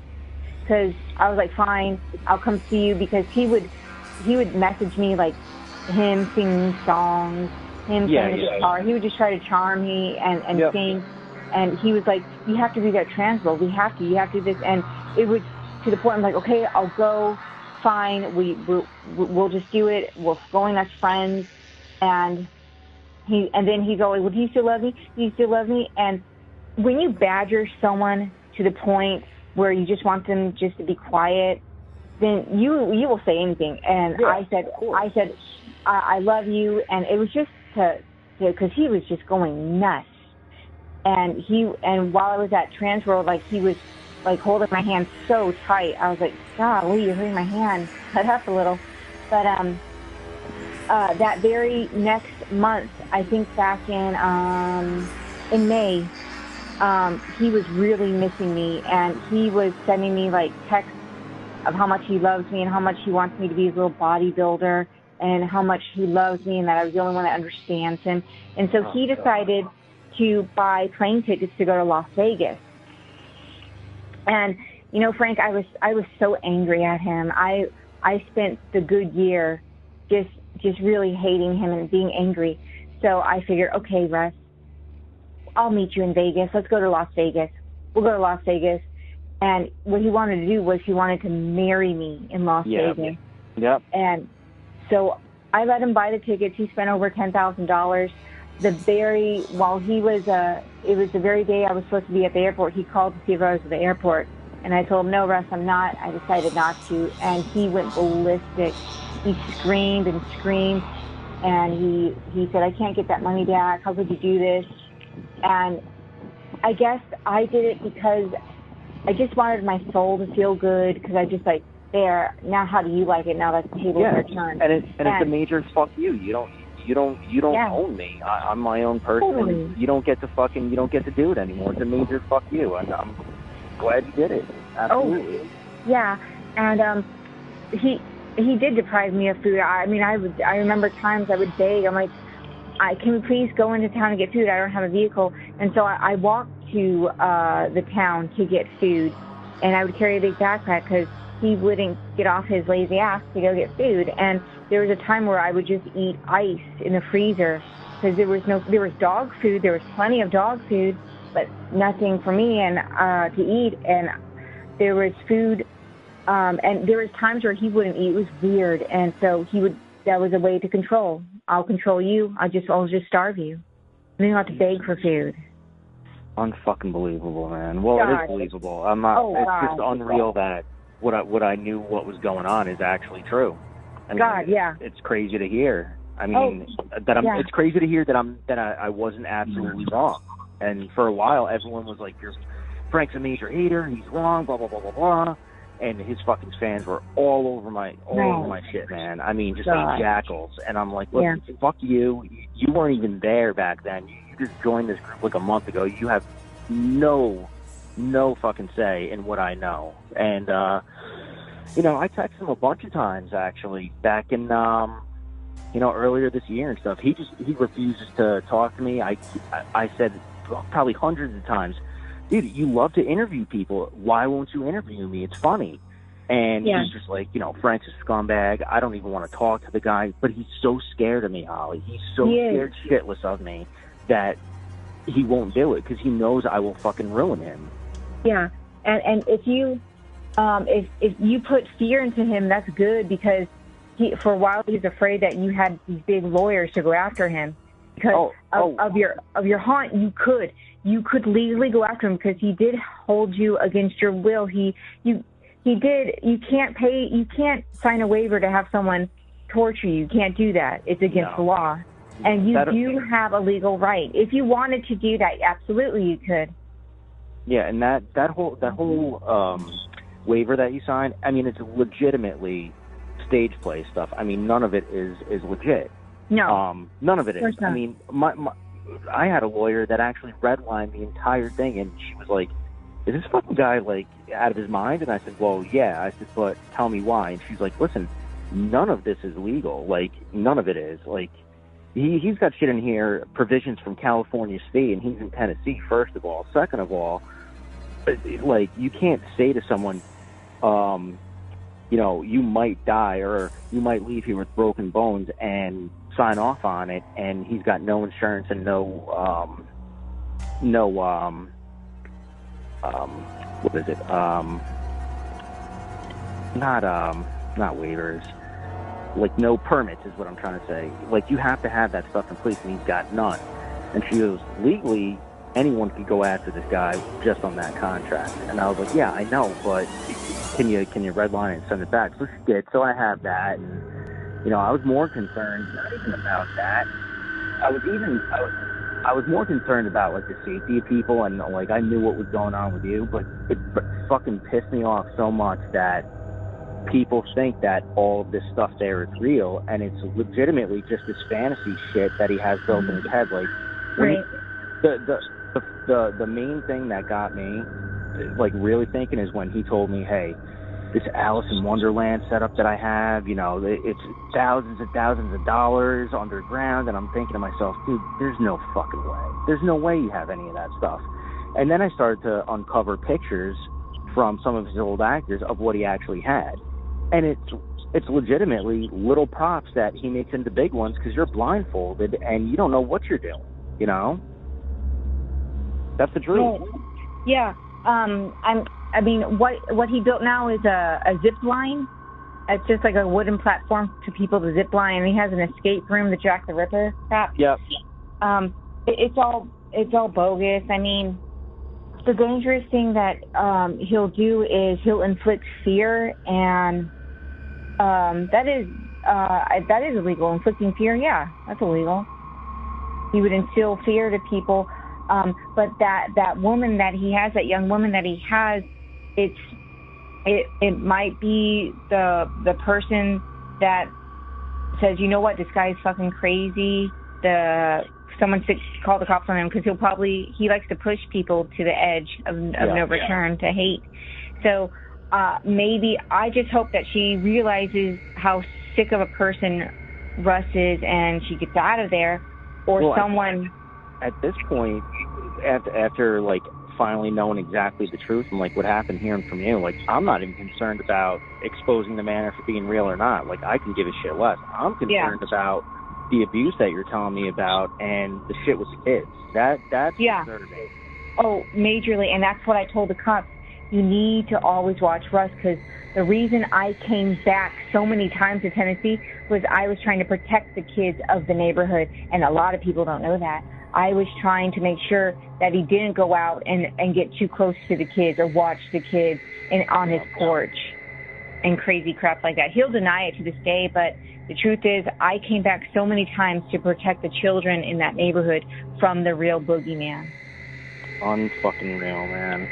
because I was like, fine, I'll come see you, because he would message me like him singing songs, him playing the guitar. He would just try to charm me and sing. And he was like, you have to be that Trans World. You have to do this. And it was to the point I'm like, okay, I'll go. Fine, we'll just do it. We're going as friends. And then he's always, well, do you still love me? Do you still love me? And when you badger someone to the point where you just want them just to be quiet, then you will say anything. And I said, I love you. And it was just because he was just going nuts. And while I was at Trans World, like, he was like holding my hand so tight. I was like, golly, you're hurting my hand. Cut up a little. But that very next month, I think back in May, he was really missing me, and he was sending me like texts of how much he loves me and how much he wants me to be his little bodybuilder, and how much he loves me and that I was the only one that understands him. And so he decided to buy plane tickets to go to Las Vegas. And, Frank, I was so angry at him. I spent the good year just really hating him and being angry. So I figured, okay, Russ, I'll meet you in Vegas. Let's go to Las Vegas. We'll go to Las Vegas. And what he wanted to do was he wanted to marry me in Las Vegas. Yep. And so I let him buy the tickets. He spent over $10,000. While he was, it was the very day I was supposed to be at the airport, he called to see if I was at the airport. And I told him, no, Russ, I'm not. I decided not to. And he went ballistic. He screamed and screamed. And he said, I can't get that money back. How could you do this? And I guess I did it because I just wanted my soul to feel good, because I just like, there, now how do you like it? Now that the table's are turned. And it's a major fuck you. You don't own me. I'm my own person. Totally. You don't get to do it anymore. It's a major fuck you, and I'm glad you did it. Absolutely. Oh, yeah. And he did deprive me of food. I remember times I would beg. I'm like, can we please go into town and get food? I don't have a vehicle. And so I walked to the town to get food, and I would carry a big backpack because he wouldn't get off his lazy ass to go get food. And there was a time where I would just eat ice in the freezer because there was dog food. There was plenty of dog food, but nothing for me to eat. And there was food, and there was times where he wouldn't eat. It was weird. And so that was a way to control. I'll control you. I'll just starve you. And then you have to beg for food. Unfucking believable, man. Well, it is believable. I'm not. It's just unreal that what I knew what was going on is actually true. I mean, it's crazy to hear. I mean, it's crazy to hear that I wasn't absolutely wrong. And for a while, everyone was like, Frank's a major hater. He's wrong. Blah blah blah blah blah. and his fucking fans were all over my shit, man. I mean, just like jackals. And I'm like, look, fuck you. You weren't even there back then. You just joined this group like a month ago. You have no fucking say in what I know. And you know, I texted him a bunch of times actually back in you know, earlier this year and stuff. He refuses to talk to me. I said probably hundreds of times, dude, you love to interview people. Why won't you interview me? It's funny. And he's just like, you know, Frank's a scumbag. I don't even want to talk to the guy. But he's so scared of me, Holly. He's so scared shitless of me that he won't do it because he knows I will fucking ruin him. Yeah, and if you put fear into him, that's good, because for a while he's afraid that you had these big lawyers to go after him because of your haunt. You could legally go after him because he did hold you against your will. He did. You can't sign a waiver to have someone torture you. You can't do that. It's against the law. And you do have a legal right. If you wanted to do that, absolutely you could. Yeah, and that whole waiver that you signed, I mean, it's legitimately stage play stuff. I mean, none of it is legit. No. None of it is. I mean, I had a lawyer that actually redlined the entire thing, and she was like, is this fucking guy, like, out of his mind? And I said, well, yeah. I said, but tell me why. And she's like, listen, none of this is legal. Like, none of it is. Like, he's got shit in here, provisions from California State, and he's in Tennessee, first of all. Second of all, like, you can't say to someone, you know, you might die or you might leave here with broken bones and sign off on it, and he's got no insurance and what is it? Not waivers. Like, no permits is what I'm trying to say. Like, you have to have that stuff in place, and he's got none. And she goes, legally, anyone could go after this guy just on that contract. And I was like, yeah, I know, but can you redline it and send it back? So she did. So I have that. And, you know, I was more concerned not even about that. I was more concerned about, like, the safety of people, and, like, I knew what was going on with you, but it fucking pissed me off so much that people think that all of this stuff there is real, and it's legitimately just this fantasy shit that he has built in his head. Like, right. The main thing that got me, like, really thinking is when he told me, hey, this Alice in Wonderland setup that I have, you know, it's thousands and thousands of dollars underground, and I'm thinking to myself, dude, there's no fucking way. There's no way you have any of that stuff. And then I started to uncover pictures from some of his old actors of what he actually had. And it's legitimately little props that he makes into big ones because you're blindfolded and you don't know what you're doing, you know? That's the truth. Yeah. I mean, what he built now is a zip line. It's just like a wooden platform for people to zip line. And he has an escape room, the Jack the Ripper crap. Yep. It's all bogus. I mean, the dangerous thing that he'll do is he'll inflict fear, and that is illegal. Inflicting fear, yeah, that's illegal. He would instill fear to people. But that woman that he has, that young woman that he has, it might be the person that says, you know what, this guy's fucking crazy. Someone call the cops on him, because he likes to push people to the edge of no return, to hate. So maybe I just hope that she realizes how sick of a person Russ is, and she gets out of there, or someone. At this point, after like finally knowing exactly the truth and like what happened, hearing from you, like, I'm not even concerned about exposing the Manor for being real or not. Like, I can give a shit less. I'm concerned about the abuse that you're telling me about and the shit with the kids. That's concerning. Oh, majorly, and that's what I told the cops. You need to always watch Russ, because the reason I came back so many times to Tennessee was I was trying to protect the kids of the neighborhood, and a lot of people don't know that. I was trying to make sure that he didn't go out and get too close to the kids or watch the kids on his porch and crazy crap like that. He'll deny it to this day, but the truth is I came back so many times to protect the children in that neighborhood from the real boogeyman. Unfucking real, man.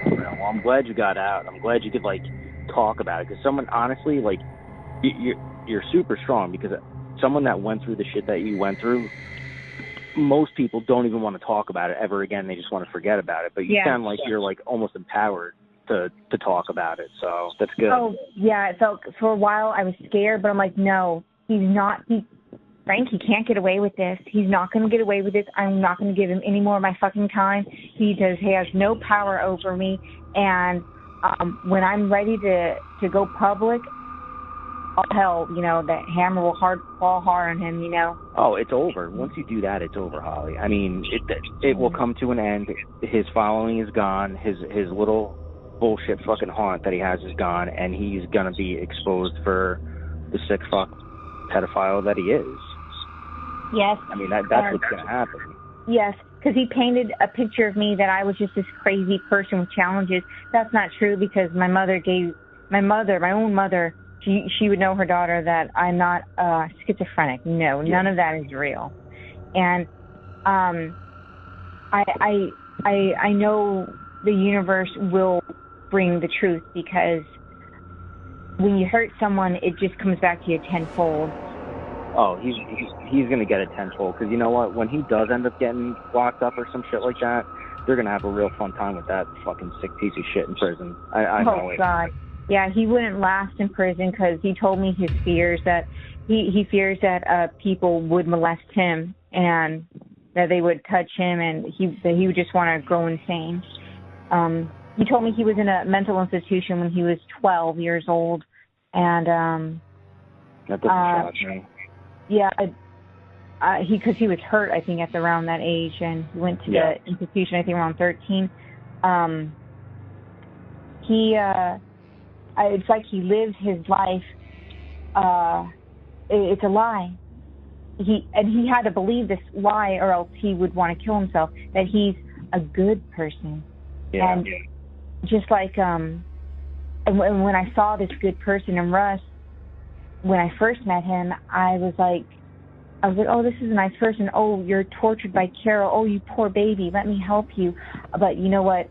Well, I'm glad you got out. I'm glad you could, like, talk about it. Because someone, honestly, like, you're super strong, because someone that went through the shit that you went through, most people don't even want to talk about it ever again. They just want to forget about it. But you sound like you're, like, almost empowered to talk about it. So that's good. Oh, yeah. It felt, for a while, I was scared, but I'm like, no, Frank, he can't get away with this. He's not going to get away with this. I'm not going to give him any more of my fucking time. He has no power over me. And when I'm ready to go public, all hell, that hammer will fall hard on him, Oh, it's over. Once you do that, it's over, Holly. I mean, it will come to an end. His following is gone. His little bullshit fucking haunt that he has is gone, and he's going to be exposed for the sick fuck pedophile that he is. Yes. I mean, that's what's going to happen. Yes, because he painted a picture of me that I was just this crazy person with challenges. That's not true, because my own mother, she would know her daughter that I'm not schizophrenic. No, none of that is real. And I know the universe will bring the truth, because when you hurt someone, it just comes back to you tenfold. Oh, he's going to get it tenfold, because you know what? When he does end up getting locked up or some shit like that, they're going to have a real fun time with that fucking sick piece of shit in prison. I know it. Oh, God. Yeah, he wouldn't last in prison, because he told me his fears, that he fears that people would molest him and that they would touch him, and that he would just want to go insane. He told me he was in a mental institution when he was 12 years old, and that doesn't shock me. Yeah, because he was hurt, I think, at around that age, and he went to the institution, I think, around 13. It's like he lives his life. It's a lie. He had to believe this lie, or else he would want to kill himself. That he's a good person, and just like and when I saw this good person in Russ, when I first met him, I was like, oh, this is a nice person. Oh, you're tortured by Carol. Oh, you poor baby. Let me help you. But you know what?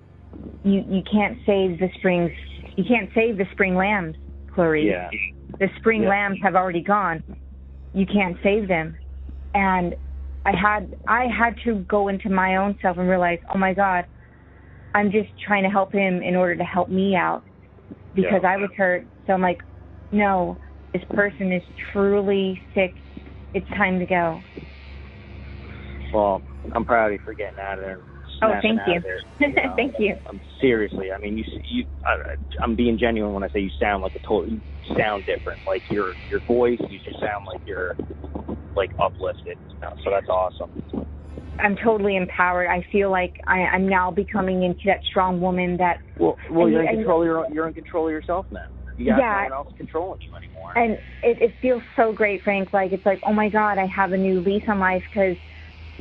You can't save the springs. You can't save the spring lambs, Clarice. Yeah. The spring lambs have already gone. You can't save them. And I had to go into my own self and realize, oh my God, I'm just trying to help him in order to help me out, because I was hurt. So I'm like, no, this person is truly sick. It's time to go. Well, I'm proud of you for getting out of there. Oh, thank you. There, Thank you. Seriously, I mean, I'm being genuine when I say you sound like you sound different. Like your voice, you just sound like you're like uplifted. So that's awesome. I'm totally empowered. I feel like I'm now becoming into that strong woman that. Well, you're in control. You're in control of yourself now. You got no one else controlling you anymore. And it feels so great, Frank. Like, it's like, oh my God, I have a new lease on life, because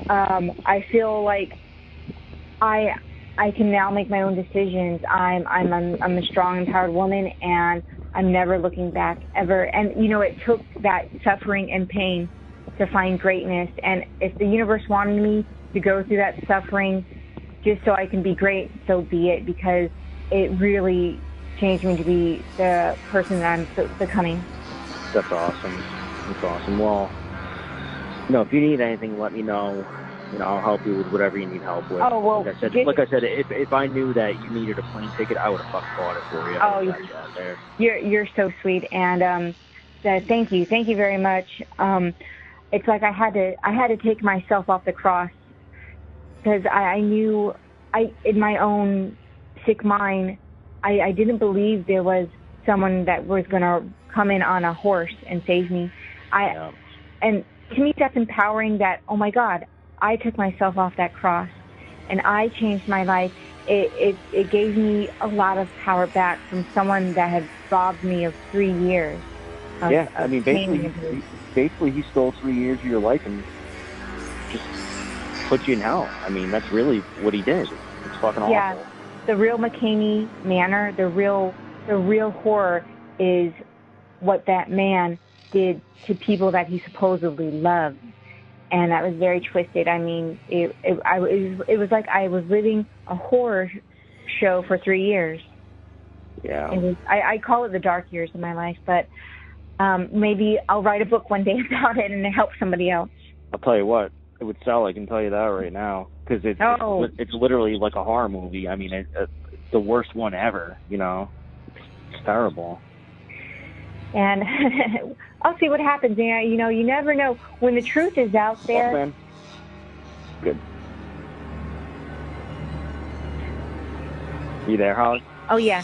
I feel like I can now make my own decisions. I'm a strong, empowered woman, and I'm never looking back ever. And it took that suffering and pain to find greatness. And if the universe wanted me to go through that suffering just so I can be great, so be it, because it really changed me to be the person that I'm becoming. That's awesome. That's awesome. Well, if you need anything, let me know. I'll help you with whatever you need help with. Oh, well, like I said, if I knew that you needed a plane ticket, I would have fucking bought it for you. Oh, you're so sweet, and thank you very much. It's like I had to take myself off the cross, because I knew in my own sick mind, I didn't believe there was someone that was going to come in on a horse and save me. And to me, that's empowering. That, oh my God, I took myself off that cross, and I changed my life. It gave me a lot of power back from someone that had robbed me of 3 years. Basically, he stole 3 years of your life and just put you in hell. I mean, that's really what he did. It's fucking awful. Yeah, the real McCamey Manor, the real horror is what that man did to people that he supposedly loved. And that was very twisted. I mean, it was like I was living a horror show for 3 years. Yeah. I call it the dark years of my life, but maybe I'll write a book one day about it and help somebody else. I'll tell you what, it would sell. I can tell you that right now, because it's literally like a horror movie. I mean, it's the worst one ever. You know, it's terrible. And I'll see what happens. You know, you never know when the truth is out there. Oh, man. Good. You there, Holly? Oh yeah,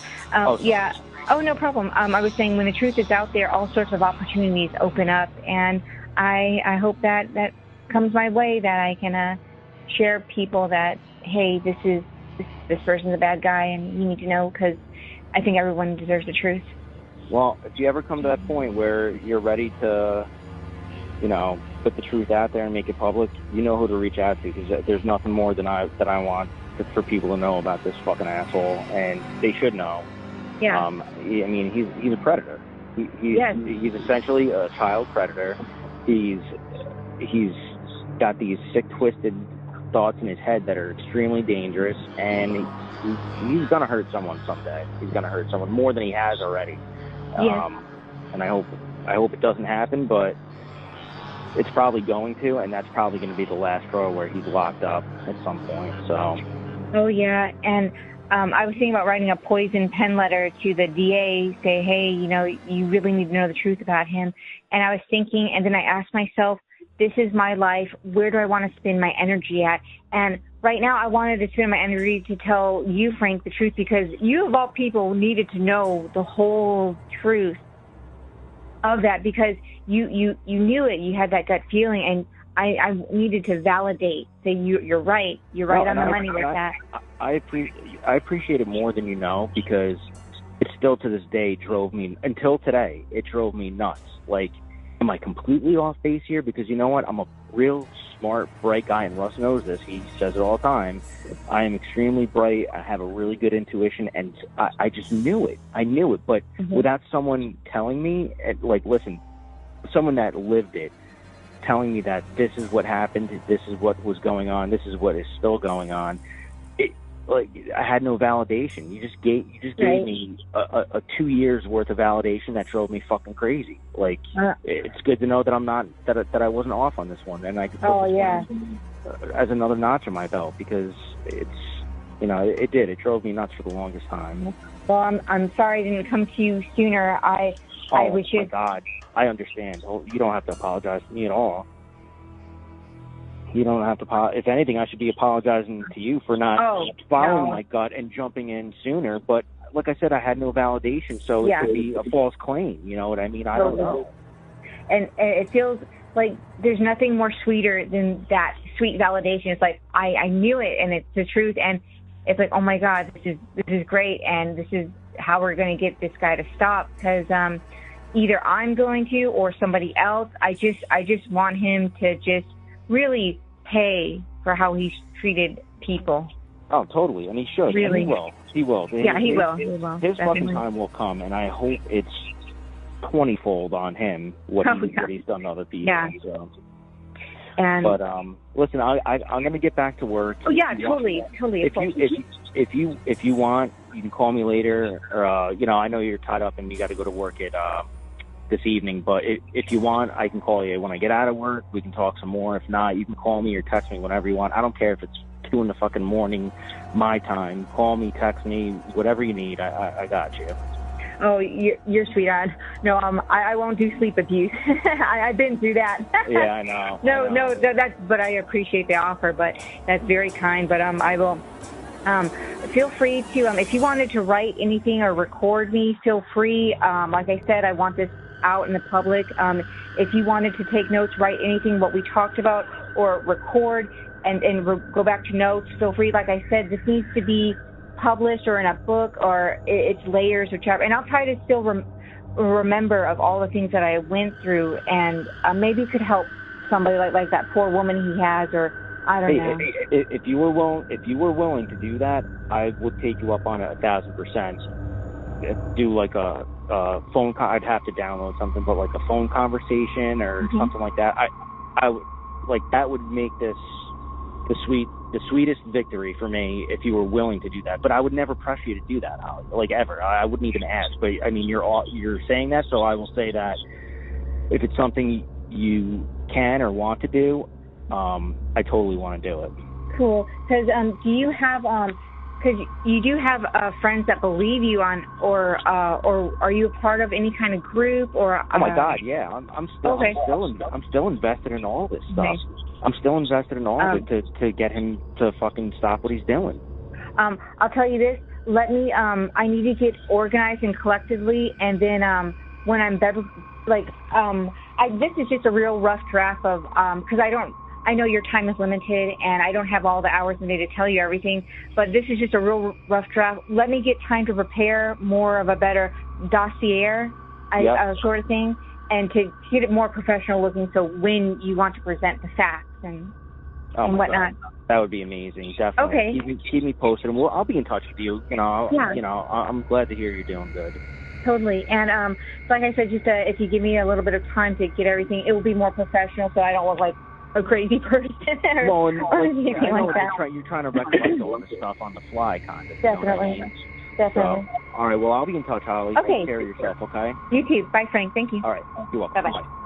yeah. Oh, no problem. I was saying when the truth is out there, all sorts of opportunities open up, and I hope that comes my way, that I can share people that, hey, this person's a bad guy, and you need to know, because I think everyone deserves the truth. Well, if you ever come to that point where you're ready to, you know, put the truth out there and make it public, you know who to reach out to, because there's nothing more than I want for people to know about this fucking asshole, and they should know. Yeah. I mean, he's a predator. He's essentially a child predator. He's got these sick, twisted thoughts in his head that are extremely dangerous, and he's gonna hurt someone someday. He's gonna hurt someone more than he has already. Yes. And I hope it doesn't happen, but it's probably going to, and that's probably going to be the last straw where he's locked up at some point. So. Oh yeah, and I was thinking about writing a poison pen letter to the DA, say, hey, you know, you really need to know the truth about him. And I was thinking, and then I asked myself, this is my life. Where do I want to spend my energy at? And right now I wanted to spend my energy to tell you, Frank, the truth, because you, of all people, needed to know the whole truth of that, because you knew it. You had that gut feeling, and I needed to validate, say you're right. You're right on the money with that. I appreciate it more than you know, because it still to this day until today, it drove me nuts. Like, am I completely off base here? Because you know what? I'm a real smart, bright guy, and Russ knows this. He says it all the time. I am extremely bright. I have a really good intuition, and I just knew it. I knew it, but without someone telling me, like, listen, someone that lived it, telling me that this is what happened, this is what was going on, this is what is still going on. Like, I had no validation. You just gave me a 2 years worth of validation that drove me fucking crazy. Like, it's good to know that I'm not that I wasn't off on this one, and I could put one as another notch in my belt, because it's, you know, it drove me nuts for the longest time. Well, I'm sorry I didn't come to you sooner. I wish you. Oh my God, I understand. You don't have to apologize to me at all. You don't have to. If anything, I should be apologizing to you for not following my gut and jumping in sooner. But like I said, I had no validation, so it could be a false claim. You know what I mean? I don't know. And it feels like there's nothing more sweeter than that sweet validation. It's like I knew it, and it's the truth, and it's like, oh my God, this is great, and this is how we're going to get this guy to stop, because either I'm going to or somebody else. I just want him to just really pay for how he's treated people. Oh, totally, and he should. Really, and he will. Yeah, he will. His fucking time will come, and I hope it's 20-fold on him what he's done to other people. Yeah. So. But listen, I'm gonna get back to work. Oh yeah, totally. If you want, you can call me later. Or you know, I know you're tied up and you got to go to work at this evening, but if you want, I can call you when I get out of work. We can talk some more. If not, you can call me or text me whenever you want. I don't care if it's 2 in the fucking morning, my time. Call me, text me, whatever you need. I got you. Oh, you're sweetheart. No, I won't do sleep abuse. I've been through that. Yeah, I know. No, but I appreciate the offer, but that's very kind. But I will. Feel free to, if you wanted to write anything or record me, feel free. Like I said, I want this out in the public. If you wanted to take notes, write anything, what we talked about, or record and go back to notes, feel free. Like I said, this needs to be published or in a book, or it's layers or chapter. And I'll try to still remember of all the things that I went through, and maybe it could help somebody like that poor woman he has, or I don't know. If you were willing to do that, I would take you up on it 1,000%. Do like a phone. I'd have to download something, but like a phone conversation or something like that. I would like that would make this the the sweetest victory for me if you were willing to do that. But I would never pressure you to do that, Holly. Like, ever. I wouldn't even ask. But I mean, you're saying that, so I will say that if it's something you can or want to do, I totally want to do it. Cool. Because do you have because you do have friends that believe you on, or are you a part of any kind of group or? Oh my God, yeah. I'm still invested in all this stuff. Okay. I'm still invested in all of it to get him to fucking stop what he's doing. I'll tell you this. Let me. I need to get organized and collectively, and then when I'm better, like this is just a real rough draft of because I know your time is limited, and I don't have all the hours in the day to tell you everything, but this is just a real rough draft. Let me get time to prepare more of a better dossier, sort of thing, and to get it more professional looking, so when you want to present the facts and whatnot. God. That would be amazing, definitely. Okay. Keep me posted, and I'll be in touch with you. I'm glad to hear you're doing good. Totally. And like I said, just if you give me a little bit of time to get everything, it will be more professional, so I don't look like a crazy person or anything like that. You're trying to recollect all this stuff on the fly, kind of. Definitely. Definitely. So, all right, well, I'll be in touch, Holly. Okay. Take care of yourself, okay? You too. Bye, Frank. Thank you. All right. You're welcome. Bye-bye. Bye.